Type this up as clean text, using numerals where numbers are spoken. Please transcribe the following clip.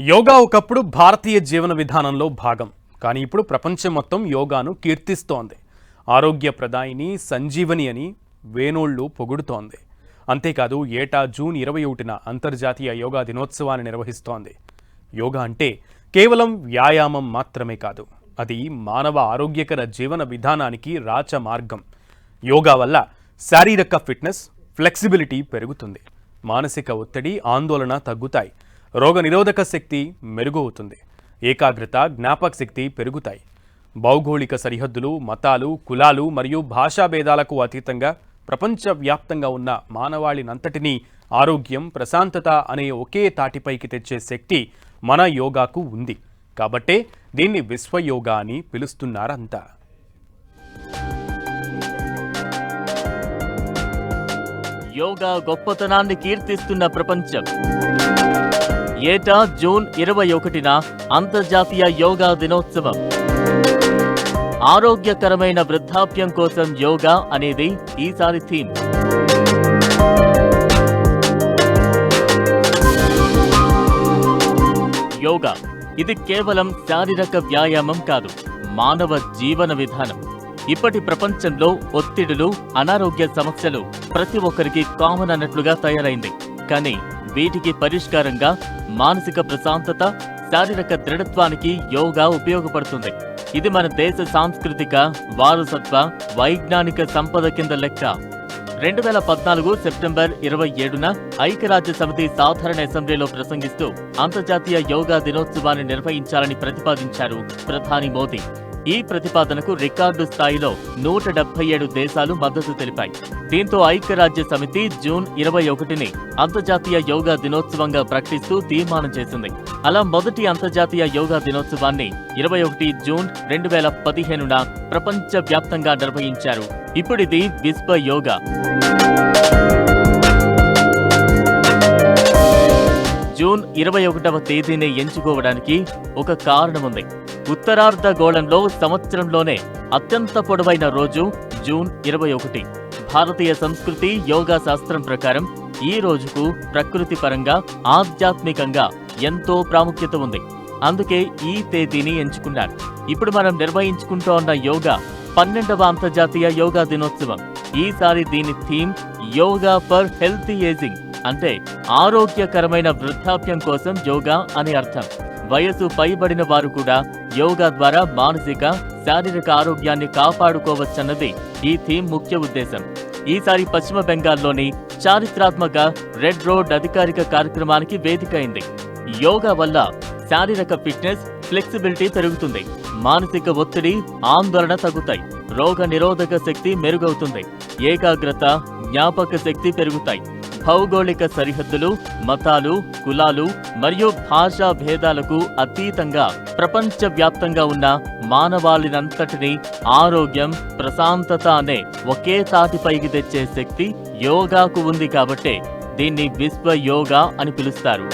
యోగా ఒకప్పుడు భారతీయ జీవన విధానంలో భాగం. కానీ ఇప్పుడు ప్రపంచం మొత్తం యోగాను కీర్తిస్తోంది. ఆరోగ్యప్రదాయిని, సంజీవని అని వేనోళ్లు పొగుడుతోంది. అంతేకాదు ఏటా జూన్ 21న అంతర్జాతీయ యోగా దినోత్సవాన్ని నిర్వహిస్తోంది. యోగా అంటే కేవలం వ్యాయామం మాత్రమే కాదు, అది మానవ ఆరోగ్యకర జీవన విధానానికి రాచ మార్గం. యోగా వల్ల శారీరక ఫిట్నెస్, ఫ్లెక్సిబిలిటీ పెరుగుతుంది. మానసిక ఒత్తిడి, ఆందోళన తగ్గుతాయి. రోగనిరోధక శక్తి మెరుగవుతుంది. ఏకాగ్రత, జ్ఞాపక శక్తి పెరుగుతాయి. భౌగోళిక సరిహద్దులు, మతాలు, కులాలు మరియు భాషా భేదాలకు అతీతంగా ప్రపంచవ్యాప్తంగా ఉన్న మానవాళినంతటినీ ఆరోగ్యం, ప్రశాంతత అనే ఒకే తాటిపైకి తెచ్చే శక్తి మన యోగాకు ఉంది. కాబట్టే దీన్ని విశ్వయోగా అని పిలుస్తున్నారంతా. యోగా గొప్పతనాన్ని కీర్తిస్తున్న ప్రపంచం. ఏటా జూన్ 21న అంతర్జాతీయ యోగా దినోత్సవం. ఆరోగ్యకరమైన వృద్ధాప్యం కోసం యోగా అనేది ఈసారి థీమ్. యోగా ఇది కేవలం శారీరక వ్యాయామం కాదు, మానవ జీవన విధానం. ఇప్పటి ప్రపంచంలో ఒత్తిడులు, అనారోగ్య సమస్యలు ప్రతి ఒక్కరికి కామన్ అన్నట్లుగా తయారైంది. కానీ వీటికి పరిష్కారంగా మానసిక ప్రశాంతత, శారీరక దృఢత్వానికి యోగా ఉపయోగపడుతుంది. ఇది మన దేశ సాంస్కృతిక వారసత్వ, వైజ్ఞానిక సంపద కింద లెక్క. 2014 సెప్టెంబర్ 27న ఐక్యరాజ్య సమితి సాధారణ అసెంబ్లీలో ప్రసంగిస్తూ అంతర్జాతీయ యోగా దినోత్సవాన్ని నిర్వహించాలని ప్రతిపాదించారు ప్రధాని మోదీ. ఈ ప్రతిపాదనకు రికార్డు స్థాయిలో 177 దేశాలు మద్దతు తెలిపాయి. దీంతో ఐక్యరాజ్య సమితి జూన్ 21ని అంతర్జాతీయ యోగా దినోత్సవంగా ప్రకటిస్తూ తీర్మానం చేసింది. అలా మొదటి అంతర్జాతీయ యోగా దినోత్సవాన్ని 21 జూన్ 2015న ప్రపంచ వ్యాప్తంగా నిర్వహించారు. ఇప్పుడిది విశ్వ యోగా. జూన్ 21వ తేదీని ఎంచుకోవడానికి ఒక కారణముంది. ఉత్తరార్ధగోళంలో సంవత్సరంలోనే అత్యంత పొడవైన రోజు జూన్ 21. భారతీయ సంస్కృతి, యోగా శాస్త్రం ప్రకారం ఈ రోజుకు ప్రకృతి పరంగా, ఆధ్యాత్మికంగా ఎంతో ప్రాముఖ్యత ఉంది. అందుకే ఈ తేదీని ఎంచుకున్నారు. ఇప్పుడు మనం నిర్వహించుకుంటోన్న యోగా 12వ అంతర్జాతీయ యోగా దినోత్సవం. ఈసారి దీని theme yoga for healthy ageing, అంటే ఆరోగ్యకరమైన వృద్ధాప్యం కోసం యోగా అని అర్థం. వయసు పైబడిన వారు కూడా యోగా ద్వారా మానసిక, శారీరక ఆరోగ్యాన్ని కాపాడుకోవచ్చన్నది ఈ థీమ్ ముఖ్య ఉద్దేశం. ఈసారి పశ్చిమ బెంగాల్లోని చారిత్రాత్మక రెడ్ రోడ్ అధికారిక కార్యక్రమానికి వేదికైంది. యోగా వల్ల శారీరక ఫిట్నెస్, ఫ్లెక్సిబిలిటీ పెరుగుతుంది. మానసిక ఒత్తిడి, ఆందోళన తగ్గుతాయి. రోగ నిరోధక శక్తి మెరుగవుతుంది. ఏకాగ్రత, జ్ఞాపక శక్తి పెరుగుతాయి. భౌగోళిక సరిహద్దులు, మతాలు, కులాలు మరియు భాషా భేదాలకు అతీతంగా ప్రపంచవ్యాప్తంగా ఉన్న మానవాళినంతటినీ ఆరోగ్యం, ప్రశాంతత అనే ఒకే తాటిపైకి తెచ్చే శక్తి యోగాకు ఉంది. కాబట్టే దీన్ని విశ్వ యోగా అని పిలుస్తారు.